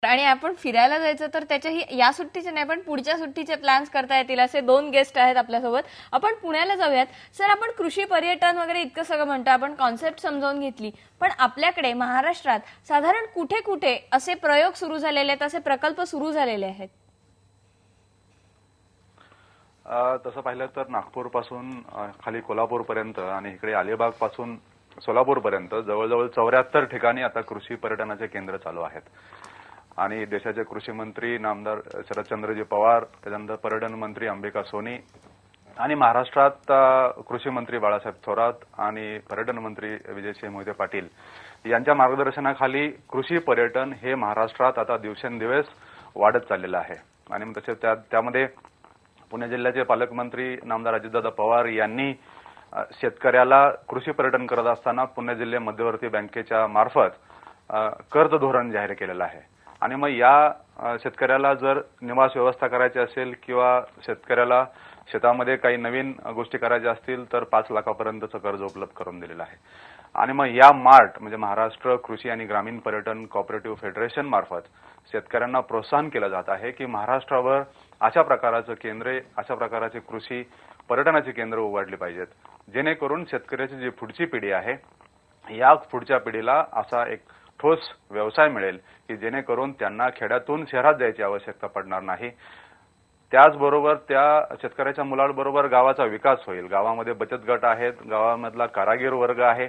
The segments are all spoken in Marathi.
आणि आपण फिरायला जायचं तर त्याच्याही या सुट्टीचे नाही पण पुढच्या सुट्टीचे प्लॅन्स करता येतील असे 2 गेस्ट आहेत आपल्यासोबत. आपण पुण्याला जाऊयात. सर, आपण कृषी पर्यटन वगैरे इतकं सगळं म्हणतो, आपण कॉन्सेप्ट समजावून घेतली, पण आपल्याकडे महाराष्ट्रात साधारण कुठे कुठे असे प्रयोग सुरू झालेले आहेत, असे प्रकल्प सुरू झालेले आहेत? तसं पाहिलं तर नागपूर पासून खाली कोल्हापूर पर्यंत आणि इकडे अलिबाग पासून सोलापूर पर्यंत जवळजवळ 74 ठिकाणी आता कृषी पर्यटनाचे केंद्र चालू आहेत. आणि देशाचे कृषी मंत्री नामदार शरदचंद्रजी पवार, त्याच्यानंतर पर्यटन मंत्री अंबिका सोनी आणि महाराष्ट्रात कृषी मंत्री बाळासाहेब थोरात आणि पर्यटन मंत्री विजयसिंह मोहिते पाटील यांच्या मार्गदर्शनाखाली कृषी पर्यटन हे महाराष्ट्रात आता दिवसेंदिवस वाढत चाललेलं आहे. आणि मग तसे त्यामध्ये पुणे जिल्ह्याचे पालकमंत्री नामदार अजितदादा पवार यांनी शेतकऱ्याला कृषी पर्यटन करत असताना पुणे जिल्हा मध्यवर्ती बँकेच्या मार्फत कर्ज धोरण जाहीर केलेलं आहे. आणि मग या शेतकऱ्याला जर निवास व्यवस्था करायची असेल किंवा शेतकऱ्याला शेतामध्ये काही नवीन गोष्टी करायच्या असतील तर 5 लाखापर्यंतचं कर्ज उपलब्ध करून दिलेलं आहे. आणि मग या मार्ट म्हणजे महाराष्ट्र कृषी आणि ग्रामीण पर्यटन कोऑपरेटिव्ह फेडरेशन मार्फत शेतकऱ्यांना प्रोत्साहन केलं जात आहे की महाराष्ट्रावर अशा प्रकारचं केंद्रे, अशा प्रकारचे कृषी पर्यटनाची केंद्र उघडली पाहिजेत, जेणेकरून शेतकऱ्याची जी पुढची पिढी आहे या पुढच्या पिढीला असा एक ठोस व्यवसाय मिळेल की जेणेकरून त्यांना खेड्यातून शहरात जायची आवश्यकता पडणार नाही. त्याचबरोबर त्या शेतकऱ्याच्या मुलांबरोबर गावाचा विकास होईल. गावामध्ये बचत गट आहेत, गावामधला कारागीर वर्ग आहे,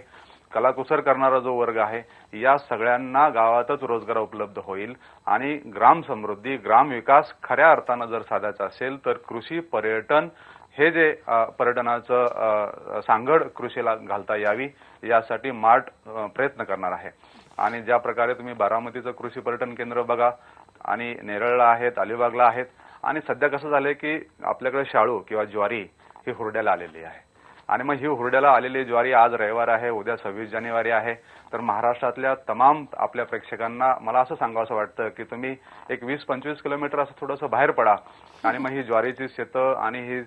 कलाकुसर करणारा जो वर्ग आहे, या सगळ्यांना गावातच रोजगार उपलब्ध होईल. आणि ग्राम समृद्धी, ग्राम विकास खऱ्या अर्थानं जर साधायचा असेल तर कृषी पर्यटन हे जे पर्यटनाचं सांगड कृषीला घालता यावी यासाठी मार्ट प्रयत्न करणार आहे. आणि ज्या प्रकारे तुम्ही बारामतीचं कृषी पर्यटन केंद्र बघा आणि नेरळला आहेत, अलिबागला आहेत. आणि सध्या कसं झालंय की आपल्याकडे शाळू किंवा ज्वारी ही हुरड्याला आलेली आहे. आणि मग ही हुरड्याला आलेली ज्वारी आज रविवार आहे, उद्या 26 जानेवारी आहे. तर महाराष्ट्रातल्या तमाम आपल्या प्रेक्षकांना मला असं सांगावं वाटतं की तुम्ही एक 20-25 किलोमीटर असं थोडंसं बाहेर पडा आणि मग ही ज्वारीची शेतं आणि ही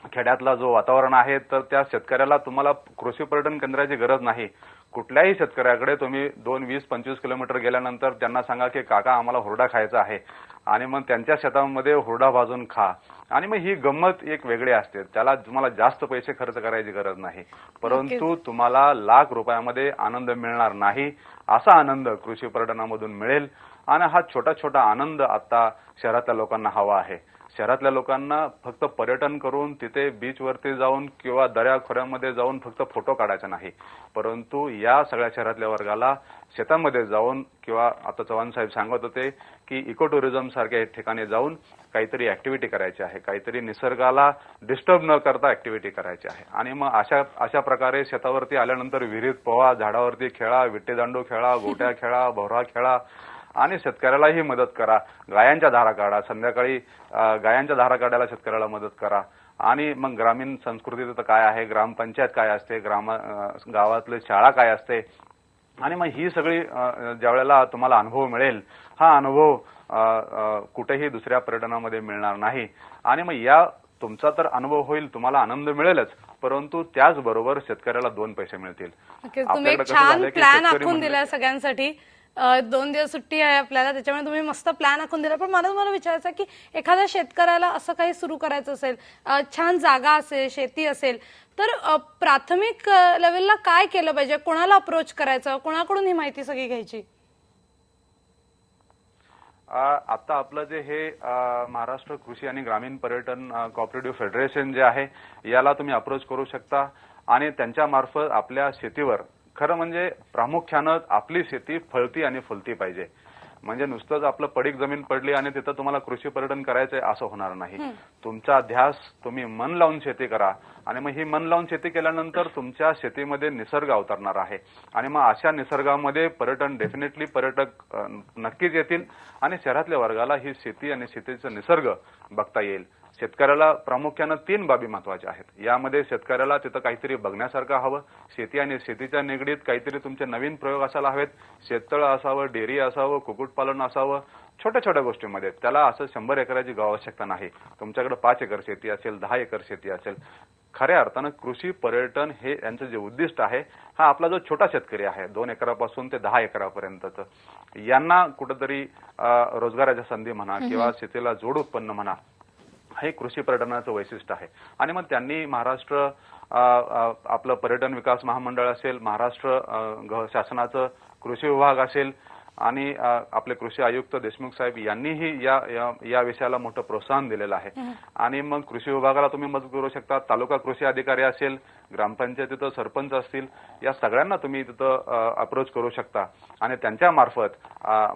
खेड्यातला जो वातावरण आहे तर त्या शेतकऱ्याला तुम्हाला कृषी पर्यटन केंद्राची गरज नाही. कुठल्याही शेतकऱ्याकडे तुम्ही 20-25 किलोमीटर गेल्यानंतर त्यांना सांगा की काका आम्हाला हुरडा खायचा आहे आणि मग त्यांच्या शेतामध्ये हुरडा भाजून खा. आणि मग ही गंमत एक वेगळी असते. त्याला तुम्हाला जास्त पैसे खर्च करायची गरज नाही, परंतु तुम्हाला लाख रुपयामध्ये आनंद मिळणार नाही असा आनंद कृषी पर्यटनामधून मिळेल. आणि हा छोटा छोटा आनंद आता शहरातल्या लोकांना हवा आहे. शहरातल्या लोकांना फक्त पर्यटन करून तिथे बीचवरती जाऊन किंवा दऱ्या खोऱ्यामध्ये जाऊन फक्त फोटो काढायचा नाही, परंतु या सगळ्या शहरातल्या वर्गाला शेतामध्ये जाऊन किंवा आता चव्हाण साहेब सांगत होते की इको टुरिझम सारख्या ठिकाणी जाऊन काहीतरी ऍक्टिव्हिटी करायची आहे, काहीतरी निसर्गाला डिस्टर्ब न करता ऍक्टिव्हिटी करायची आहे. आणि मग अशा प्रकारे शेतावरती आल्यानंतर विहिरीत पोहा, झाडावरती खेळा, विट्टीदांडू खेळा, गोट्या खेळा, भोवरा खेळा आणि शेतकऱ्यालाही मदत करा. गायांच्या धारा काढा, संध्याकाळी गायांच्या धारा काढायला शेतकऱ्याला मदत करा. आणि मग ग्रामीण संस्कृतीचं काय आहे, ग्रामपंचायत काय असते, गावातली शाळा काय असते. आणि मग ही सगळी ज्या वेळेला तुम्हाला अनुभव मिळेल, हा अनुभव कुठेही दुसऱ्या पर्यटनामध्ये मिळणार नाही. आणि मग या तुमचा तर अनुभव होईल, तुम्हाला आनंद मिळेलच, परंतु त्याचबरोबर शेतकऱ्याला 2 पैसे मिळतील. तुम्ही एक छान प्लॅन आखून दिला सगळ्यांसाठी. 2 दिवस सुट्टी आहे आपल्याला, त्याच्यामुळे तुम्ही मस्त प्लॅन आखून दिला. पण मला विचारायचं की एखाद्या शेतकऱ्याला असं काही सुरू करायचं असेल, छान जागा असेल, शेती असेल, तर प्राथमिक लेवलला काय केलं पाहिजे, कोणाला अप्रोच करायचं, कोणाकडून ही माहिती सगळी घ्यायची? आता आपलं जे हे महाराष्ट्र कृषी आणि ग्रामीण पर्यटन कोऑपरेटिव्ह फेडरेशन जे आहे याला तुम्ही अप्रोच करू शकता. आणि त्यांच्या मार्फत आपल्या शेतीवर खरं म्हणजे प्रामुख्यानं आपली शेती फळती आणि फुलती पाहिजे. म्हणजे नुसतंच आपलं पडीक जमीन पडली आणि तिथं तुम्हाला कृषी पर्यटन करायचंय असं होणार नाही. तुमचा ध्यास तुम्ही मन लावून शेती करा. आणि मग ही मन लावून शेती केल्यानंतर तुमच्या शेतीमध्ये निसर्ग अवतरणार आहे. आणि मग अशा निसर्गामध्ये पर्यटन डेफिनेटली पर्यटक नक्कीच येतील आणि शहरातल्या वर्गाला ही शेती आणि शेतीचा निसर्ग बघता येईल. शेतकऱ्याला प्रामुख्यानं 3 बाबी महत्वाच्या आहेत. यामध्ये शेतकऱ्याला तिथं काहीतरी बघण्यासारखं हवं, शेती आणि शेतीच्या निगडीत काहीतरी तुमचे नवीन प्रयोग असायला हवेत, शेततळं असावं, डेअरी असावं, कुक्कुटपालन असावं. छोट्या छोट्या गोष्टींमध्ये त्याला असं 100 एकराची आवश्यकता नाही. तुमच्याकडे 5 एकर शेती असेल, 10 एकर शेती असेल, खऱ्या अर्थानं कृषी पर्यटन हे यांचं जे उद्दिष्ट आहे, हा आपला जो छोटा शेतकरी आहे 2 एकरापासून ते 10 एकरापर्यंतचं, यांना कुठेतरी रोजगाराच्या संधी म्हणा किंवा शेतीला जोड उत्पन्न म्हणा, हे कृषी पर्यटनाचं वैशिष्ट्य आहे. आणि मग त्यांनी महाराष्ट्र आपलं पर्यटन विकास महामंडळ असेल, महाराष्ट्र शासनाचं कृषी विभाग असेल आणि आपले कृषी आयुक्त देशमुख साहेब यांनीही या विषयाला मोठं प्रोत्साहन दिलेलं आहे. आणि मग कृषी विभागाला तुम्ही मदत करू शकता, तालुका कृषी अधिकारी असेल, ग्रामपंचायतीचं सरपंच असतील, या सगळ्यांना तुम्ही तिथं अप्रोच करू शकता आणि त्यांच्या मार्फत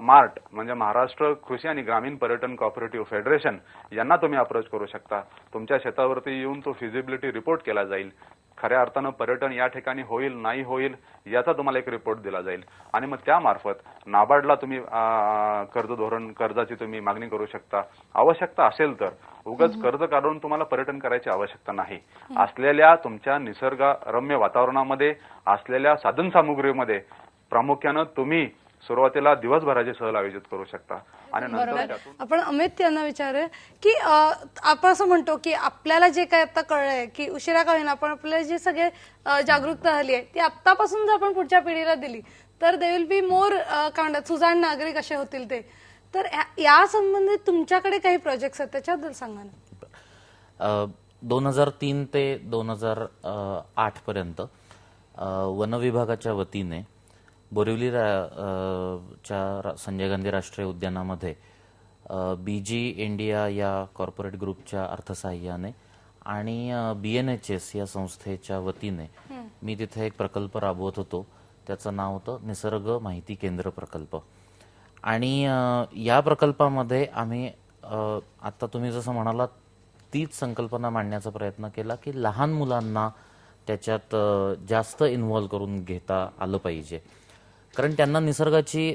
मार्ट म्हणजे महाराष्ट्र कृषी आणि ग्रामीण पर्यटन कोऑपरेटिव्ह फेडरेशन यांना तुम्ही अप्रोच करू शकता. तुमच्या शेतावरती येऊन तो फिजिबिलिटी रिपोर्ट केला जाईल. खऱ्या अर्थानं पर्यटन या ठिकाणी होईल नाही होईल याचा तुम्हाला एक रिपोर्ट दिला जाईल आणि मग त्यामार्फत नाबार्डला तुम्ही कर्जाची तुम्ही मागणी करू शकता. आवश्यकता असेल तर उगाच कर्ज काढून तुम्हाला पर्यटन करायची आवश्यकता नाही. असलेल्या तुमच्या निसर्गरम्य वातावरणामध्ये असलेल्या साधनसामुग्रीमध्ये प्रामुख्यानं तुम्ही सुरुवातीला दिवसभराची सहल आयोजित करू शकता आणि नंतर आपण अमित यांना विचारूया की आपण असं म्हणतो की आपल्याला जे काय आता कळलंय की उशिरा का होईना आपण आपल्याला जी सगळे जागरूकता झाली आहे ती आत्तापासून जर आपण पुढच्या पिढीला दिली तर दे विल बी मोर सुजाण नागरिक असे होतील ते. तर या संबंधित तुमच्याकडे काही प्रोजेक्ट्स आहेत त्याच्याबद्दल सांगा ना. 2003 ते 2008 पर्यंत वन विभागाच्या वतीने बोरिवली च्या संजय गांधी राष्ट्रीय उद्यानामध्ये बीजी इंडिया या कॉर्पोरेट ग्रुपच्या अर्थसहाय्याने आणि BNHS या संस्थेच्या वतीने मी तिथे एक प्रकल्प राबवत होतो. त्याचं नाव होतं निसर्ग माहिती केंद्र प्रकल्प. आणि या प्रकल्पामध्ये आम्ही आता तुम्ही जसं म्हणालात तीच संकल्पना मांडण्याचा प्रयत्न केला की लहान मुलांना त्याच्यात जास्त इन्व्हॉल्व करून घेता आलं पाहिजे, कारण त्यांना निसर्गाची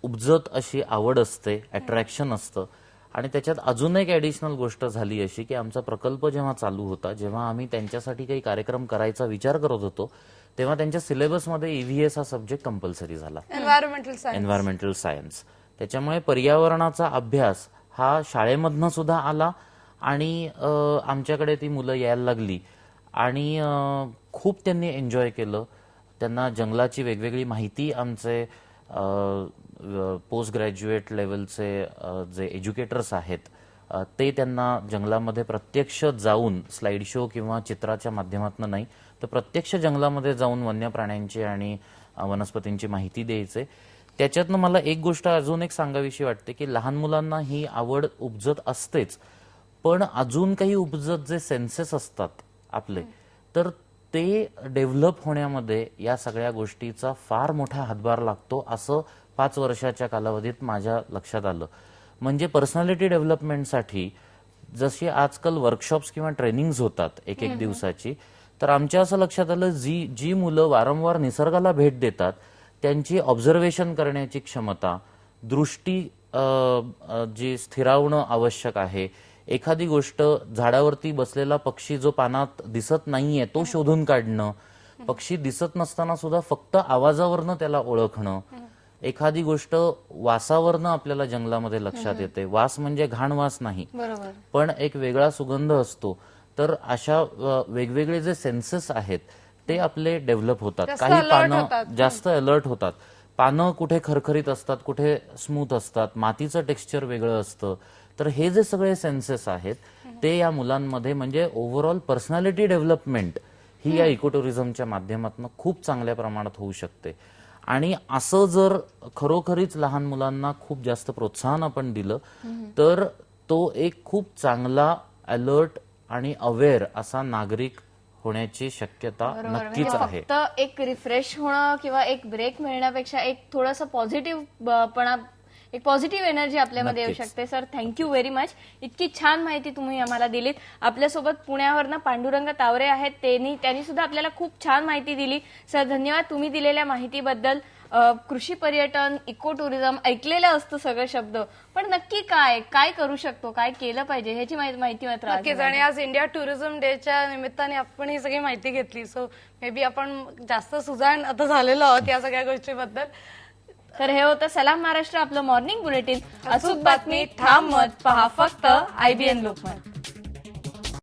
उपजत अशी आवड असते, अट्रॅक्शन असतं. आणि त्याच्यात अजून एक ॲडिशनल गोष्ट झाली अशी की आमचा प्रकल्प जेव्हा चालू होता, जेव्हा आम्ही त्यांच्यासाठी काही कार्यक्रम करायचा विचार करत होतो, तेव्हा त्यांच्या सिलेबसमध्ये EVS हा सब्जेक्ट कंपल्सरी झाला, एन्व्हायरमेंटल सायन्स. त्याच्यामुळे पर्यावरणाचा अभ्यास हा शाळेमधनं सुद्धा आला आणि आमच्याकडे ती मुलं यायला लागली आणि खूप त्यांनी एन्जॉय केलं. त्यांना जंगलाची वेगवेगळी माहिती आमचे पोस्ट ग्रॅज्युएट लेवलचे जे एज्युकेटर्स आहेत ते त्यांना जंगलामध्ये प्रत्यक्ष जाऊन स्लाइड शो किंवा चित्राच्या माध्यमातून नाही तर प्रत्यक्ष जंगलामध्ये जाऊन वन्य प्राण्यांची आणि वनस्पतींची माहिती द्यायचे. त्याच्यातनं मला एक गोष्ट अजून एक सांगावीशी वाटते की लहान मुलांना ही आवड उपजत असतेच, पण अजून काही उपजत जे सेन्सेस असतात आपले तर ते डेव्हलप होण्यामध्ये या सगळ्या गोष्टीचा फार मोठा हातभार लागतो असं 5 वर्षाच्या कालावधीत माझ्या लक्षात आलं. म्हणजे पर्सनॅलिटी डेव्हलपमेंटसाठी जशी आजकाल वर्कशॉप्स किंवा ट्रेनिंग्स होतात एक दिवसाची, तर आमच्या असं लक्षात आलं जी मुलं वारंवार निसर्गाला भेट देतात त्यांची ऑब्झर्वेशन करण्याची क्षमता, दृष्टी जी स्थिरावणं आवश्यक आहे, एखादी गोष्ट झाडावरती बसलेला पक्षी जो पानात दिसत नाहीये तो शोधून काढणं, पक्षी दिसत नसताना सुद्धा फक्त आवाजावरनं त्याला ओळखणं, एखादी गोष्ट वासावरनं आपल्याला जंगलामध्ये लक्षात येते. वास म्हणजे घाण वास नाही, पण एक वेगळा सुगंध असतो. तर अशा वेगवेगळे जे सेन्सेस आहेत ते आपले डेव्हलप होतात. काही पानं जास्त अलर्ट होतात, पानं कुठे खरखरीत असतात, कुठे स्मूथ असतात, मातीचं टेक्स्चर वेगळं असतं. तर हे जे सगळे सेन्सेस आहेत ते या मुलांमध्ये म्हणजे ओव्हरऑल पर्सनॅलिटी डेव्हलपमेंट ही या इको टुरिझमच्या माध्यमातून खूप चांगल्या प्रमाणात होऊ शकते. आणि असं जर खरोखरीच लहान मुलांना खूप जास्त प्रोत्साहन आपण दिलं तर तो एक खूप चांगला अलर्ट आणि अवेअर असा नागरिक होण्याची शक्यता नक्कीच आहे. फक्त एक रिफ्रेश होणं किंवा एक ब्रेक मिळण्यापेक्षा एक थोडंसं एक पॉझिटिव्ह एनर्जी आपल्यामध्ये येऊ शकते. Sir, thank you very much. इतकी छान माहिती तुम्ही आम्हाला दिलीत. आपल्यासोबत पुण्यावरनं पांडुरंग तावरे आहेत, त्यांनी सुद्धा आपल्याला खूप छान माहिती दिली. सर, धन्यवाद तुम्ही दिलेल्या माहितीबद्दल. कृषी पर्यटन, इको टुरिझम ऐकलेलं असतं सगळे शब्द, पण नक्की काय करू शकतो, काय केलं पाहिजे ह्याची माहिती मात्र नक्कीच. आणि आज इंडिया टुरिझम डेच्या निमित्ताने आपण ही सगळी माहिती घेतली. सो मे बी आपण जास्त सुजाण आता झालेलो आहोत या सगळ्या गोष्टीबद्दल. तर हे होतं सलाम महाराष्ट्र, आपलं मॉर्निंग बुलेटिन. अचूक बातमी, ठाम मत, पहा फक्त IBN लोकमत.